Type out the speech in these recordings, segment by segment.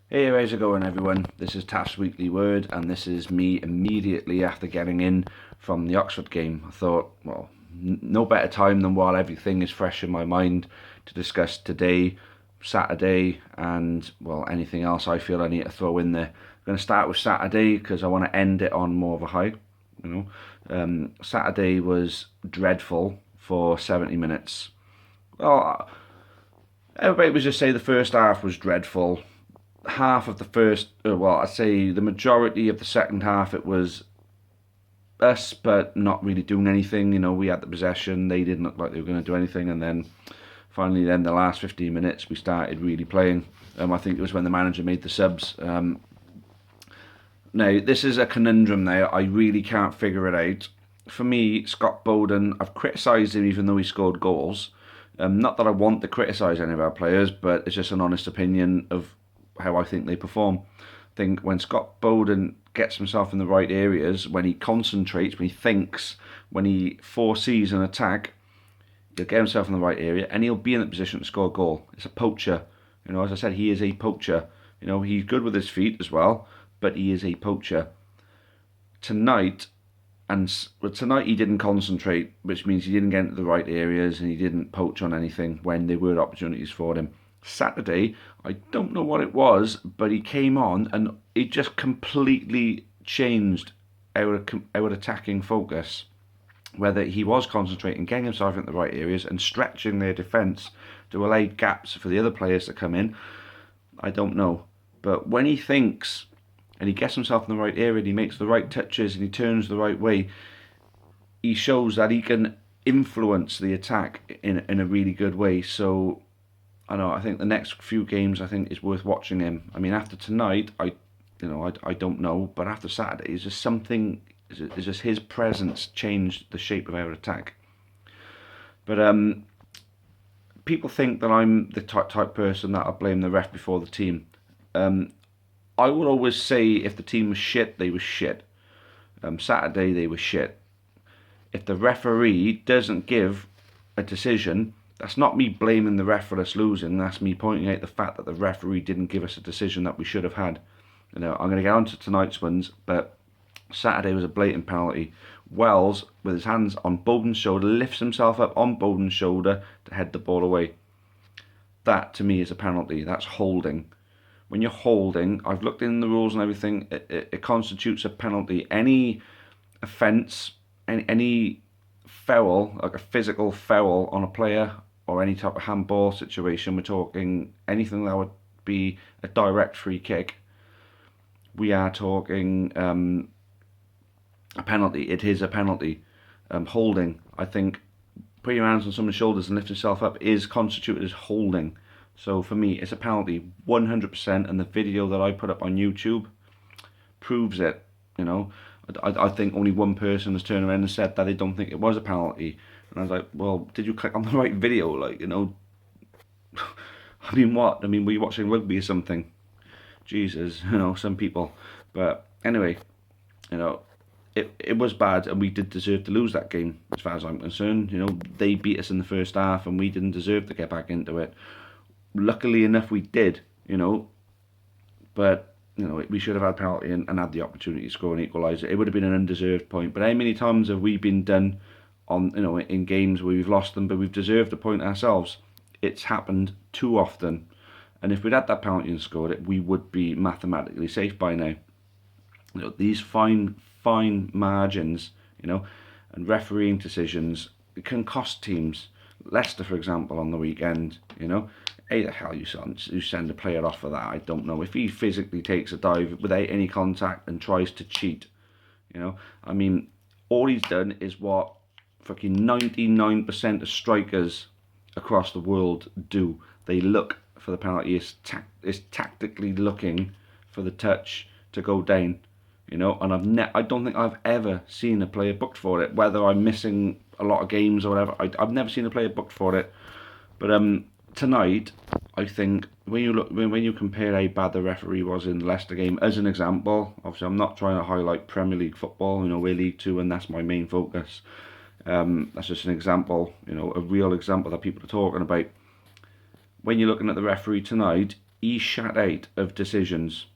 Hey, how's it going, everyone? This is Taffs Weekly Word, and this is me immediately after getting in from the Oxford game. I thought, well, no better time than while everything is fresh in my mind to discuss today, Saturday, and, well, anything else I feel I need to throw in there. I'm going to start with Saturday because I want to end it on more of a high. Saturday was dreadful for 70 minutes. Well, everybody would just say the first half was dreadful. Half of the first, well, I'd say the majority of the second half, it was us, but not really doing anything. We had the possession, they didn't look like they were going to do anything, and then finally, then the last 15 minutes, we started really playing. I think it was when the manager made the subs. Now, this is a conundrum now. I really can't figure it out. For me, Scott Bowden, I've criticised him even though he scored goals. Not that I want to criticise any of our players, but it's just an honest opinion of how I think they perform. I think when Scott Bowden gets himself in the right areas, when he concentrates, when he thinks, when he foresees an attack, he'll get himself in the right area and he'll be in a position to score a goal. It's a poacher. As I said, he is a poacher. He's good with his feet as well, but he is a poacher. Tonight, tonight he didn't concentrate, which means he didn't get into the right areas and he didn't poach on anything when there were opportunities for him. Saturday, I don't know what it was, but he came on and it just completely changed our attacking focus. Whether he was concentrating, getting himself in the right areas and stretching their defence to allow gaps for the other players to come in, I don't know. But when he thinks and he gets himself in the right area and he makes the right touches and he turns the right way, he shows that he can influence the attack in a really good way. So I think the next few games I think is worth watching him. I mean, after tonight, I don't know, but after Saturday, is just something. Is just his presence changed the shape of our attack. But people think that I'm the type person that I blame the ref before the team. I would always say if the team was shit, they were shit. Saturday they were shit. If the referee doesn't give a decision, that's not me blaming the ref for us losing. That's me pointing out the fact that the referee didn't give us a decision that we should have had. I'm going to get on to tonight's ones, but Saturday was a blatant penalty. Wells, with his hands on Bowden's shoulder, lifts himself up on Bowden's shoulder to head the ball away. That, to me, is a penalty. That's holding. When you're holding, I've looked in the rules and everything, it constitutes a penalty. Any offence, any foul, like a physical foul on a player or any type of handball situation, we're talking anything that would be a direct free kick, we are talking a penalty. It is a penalty. Holding, I think, putting your hands on someone's shoulders and lifting yourself up is constituted as holding. So for me, it's a penalty, 100%, and the video that I put up on YouTube proves it. I think only one person has turned around and said that they don't think it was a penalty. And I was like, well, did you click on the right video? I mean, what? I mean, were you watching rugby or something? Jesus, some people. But anyway, it was bad and we did deserve to lose that game as far as I'm concerned. They beat us in the first half and we didn't deserve to get back into it. Luckily enough we did, but we should have had a penalty and had the opportunity to score and equalise it. It would have been an undeserved point. But how many times have we been done on in games where we've lost them but we've deserved a point ourselves? It's happened too often. And if we'd had that penalty and scored it, we would be mathematically safe by now. These fine margins, and refereeing decisions, it can cost teams. Leicester, for example, on the weekend, how the hell you send a player off for that? I don't know. If he physically takes a dive without any contact and tries to cheat, I mean, all he's done is what fucking 99% of strikers across the world do. They look for the penalty. Is tactically looking for the touch to go down. And I don't think I've ever seen a player booked for it. Whether I'm missing a lot of games or whatever, I've never seen a player booked for it. But tonight, I think when you compare how bad the referee was in the Leicester game, as an example, obviously I'm not trying to highlight Premier League football. We're League Two, and that's my main focus. That's just an example, a real example that people are talking about. When you're looking at the referee tonight, he shat out of decisions.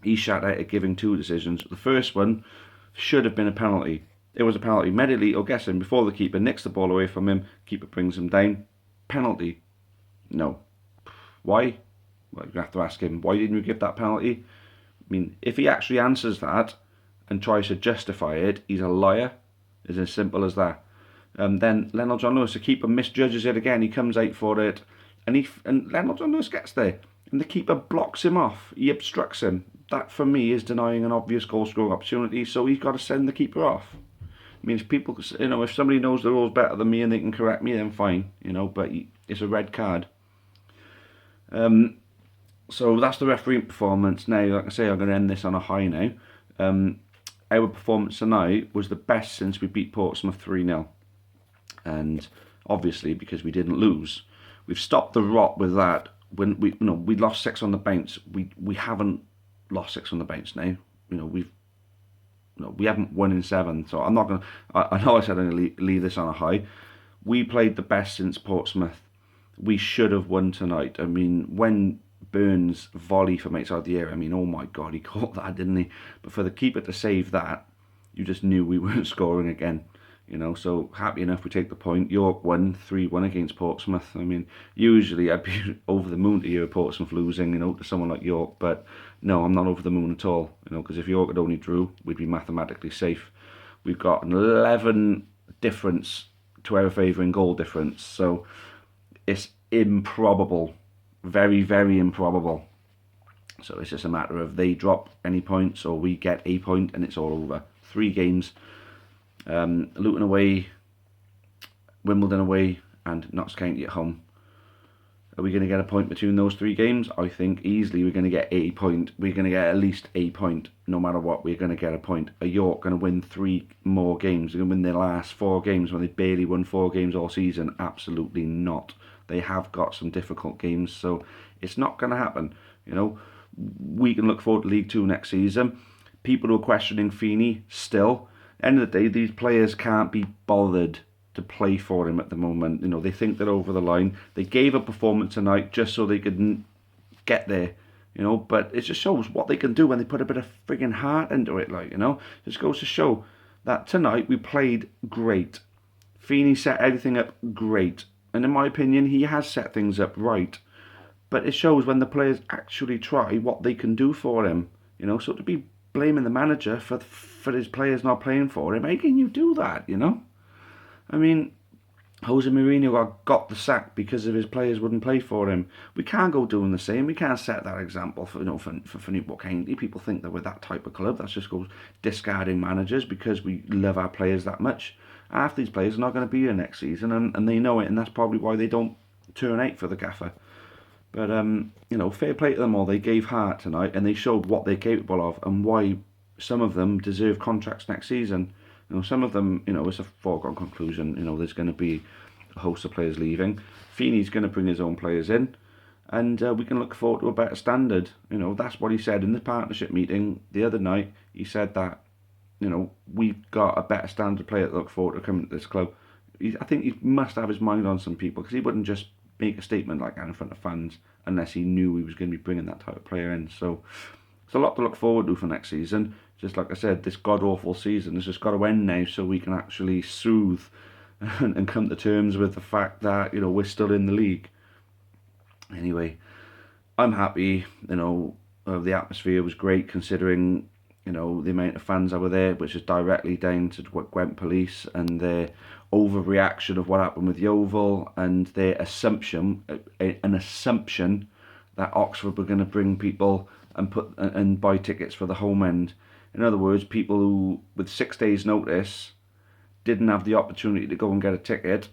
He shat out at giving 2 decisions. The first one should have been a penalty. It was a penalty. Medley, or guessing, before the keeper nicks the ball away from him, keeper brings him down. Penalty. No. Why? Well, you have to ask him, why didn't you give that penalty? I mean, if he actually answers that and tries to justify it, he's a liar. It's as simple as that. Then Lionel John Lewis, the keeper, misjudges it again. He comes out for it, and Lionel John Lewis gets there, and the keeper blocks him off. He obstructs him. That, for me, is denying an obvious goal-scoring opportunity. So he's got to send the keeper off. I mean, if people, if somebody knows the rules better than me and they can correct me, then fine, But it's a red card. So that's the referee performance. Now, like I say, I'm going to end this on a high now. Our performance tonight was the best since we beat Portsmouth 3-0. And obviously, because we didn't lose, we've stopped the rot with that. When we lost 6 on the bounce. We haven't lost 6 on the bounce now. We haven't won in 7. So I'm not going to. I know I said I'm going to leave this on a high. We played the best since Portsmouth. We should have won tonight. I mean, when Burns volley from outside the area, I mean, oh my God, he caught that, didn't he? But for the keeper to save that, you just knew we weren't scoring again. So happy enough we take the point. York won 3-1 against Portsmouth. I mean, usually I'd be over the moon to hear Portsmouth losing, to someone like York. But no, I'm not over the moon at all, because if York had only drew, we'd be mathematically safe. We've got an 11 difference to our favour in goal difference. So it's improbable. Very, very improbable. So it's just a matter of they drop any points or we get a point and it's all over. 3 games. Luton away, Wimbledon away, and Notts County at home. Are we going to get a point between those 3 games? I think easily we're going to get a point. We're going to get at least a point. No matter what, we're going to get a point. Are York going to win 3 more games? They're going to win their last 4 games when they barely won 4 games all season? Absolutely not. They have got some difficult games, so it's not going to happen. We can look forward to League 2 next season. People who are questioning Feeney still. End of the day, these players can't be bothered to play for him at the moment. They think they're over the line. They gave a performance tonight just so they could get there. But it just shows what they can do when they put a bit of frigging heart into it. Just goes to show that tonight we played great. Feeney set everything up great. And in my opinion, he has set things up right. But it shows when the players actually try what they can do for him. So to be blaming the manager for his players not playing for him, how can you do that, I mean, Jose Mourinho got the sack because of his players wouldn't play for him. We can't go doing the same. We can't set that example for Newport County. People think that we're that type of club. That's just goes discarding managers because we love our players that much. Half these players are not going to be here next season, and they know it, and that's probably why they don't turn out for the gaffer. But, fair play to them all. They gave heart tonight, and they showed what they're capable of and why some of them deserve contracts next season. Some of them, it's a foregone conclusion. There's going to be a host of players leaving. Feeney's going to bring his own players in, and we can look forward to a better standard. That's what he said in the partnership meeting the other night. He said that, we've got a better standard player to look forward to coming to this club. I think he must have his mind on some people, because he wouldn't just make a statement like that in front of fans unless he knew he was going to be bringing that type of player in. So it's a lot to look forward to for next season. Just like I said, this god-awful season has just got to end now so we can actually soothe and come to terms with the fact that, we're still in the league. Anyway, I'm happy. The atmosphere was great considering, the amount of fans that were there, which is directly down to Gwent Police and their overreaction of what happened with Yeovil and their assumption that Oxford were going to bring people and buy tickets for the home end. In other words, people who, with 6 days' notice, didn't have the opportunity to go and get a ticket,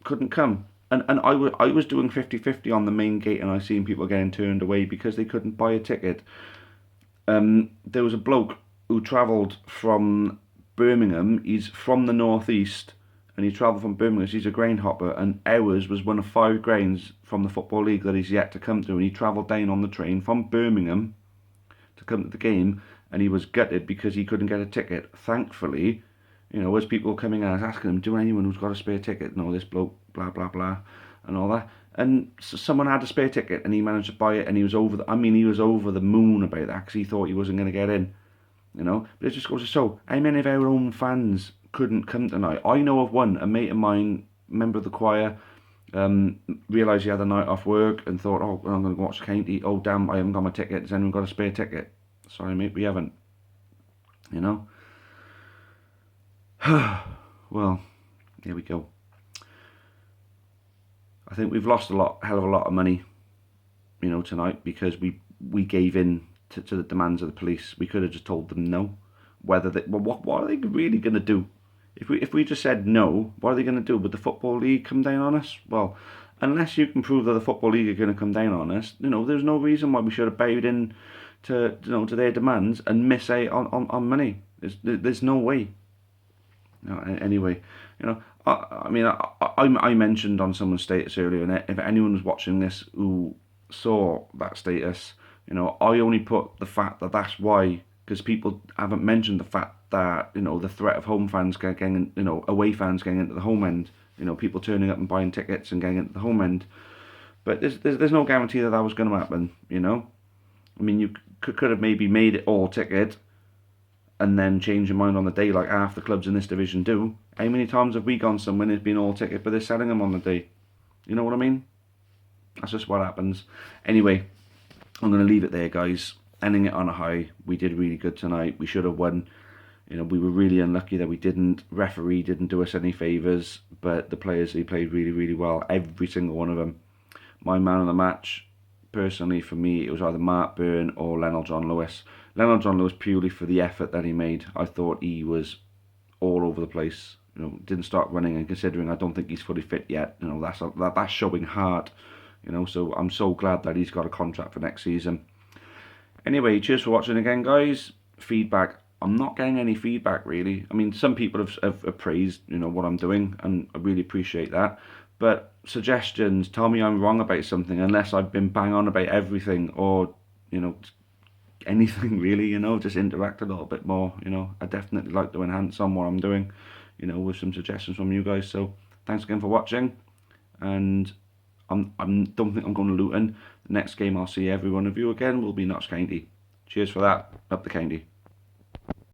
couldn't come. And I was doing 50-50 on the main gate, and I seen people getting turned away because they couldn't buy a ticket. There was a bloke who travelled from Birmingham. He's from the northeast, and he travelled from Birmingham. He's a grain hopper, and ours was one of 5 grains from the Football League that he's yet to come to. And he travelled down on the train from Birmingham to come to the game, and he was gutted because he couldn't get a ticket. Thankfully, as people were coming out asking him, do anyone who's got a spare ticket? No, this bloke, blah, blah, blah, and all that. And someone had a spare ticket, and he managed to buy it, and he was over. He was over the moon about that because he thought he wasn't going to get in. But it just goes to show how many of our own fans couldn't come tonight. I know of one, a mate of mine, member of the choir, realised he had a night off work and thought, oh, well, I'm going to go watch the county. Oh, damn, I haven't got my ticket. Has anyone got a spare ticket? Sorry, mate, we haven't. Well, here we go. I think we've lost hell of a lot of money, tonight because we gave in to the demands of the police. We could have just told them no. What are they really going to do? If we just said no, what are they going to do? Would the Football League come down on us? Well, unless you can prove that the Football League are going to come down on us, there's no reason why we should have bowed in to their demands and miss out on money. There's no way. Anyway, I mentioned on someone's status earlier, and if anyone was watching this who saw that status, I only put the fact that that's why, because people haven't mentioned the fact that the threat of home fans getting, away fans getting into the home end, people turning up and buying tickets and getting into the home end. But there's no guarantee that was going to happen. You could have maybe made it all ticket and then change your mind on the day, like half the clubs in this division do. How many times have we gone somewhere and it's been all ticket, but they're selling them on the day? You know what I mean? That's just what happens. Anyway, I'm going to leave it there, guys. Ending it on a high. We did really good tonight. We should have won. We were really unlucky that we didn't. Referee didn't do us any favours, but the players, they played really, really well. Every single one of them. My man of the match, personally, for me, it was either Mark Byrne or Lionel John Lewis. Lionel John Lewis, purely for the effort that he made. I thought he was all over the place. Didn't start running, and considering I don't think he's fully fit yet, that's showing heart. So I'm so glad that he's got a contract for next season. Anyway, cheers for watching again, guys. Feedback. I'm not getting any feedback, really. Some people have praised, what I'm doing, and I really appreciate that. But suggestions, tell me I'm wrong about something, unless I've been bang on about everything, or, anything really, just interact a little bit more. I definitely like to enhance on what I'm doing, with some suggestions from you guys. So thanks again for watching, and I don't think I'm going to Luton. The next game I'll see every one of you again will be Notts County. Cheers for that. Up the county.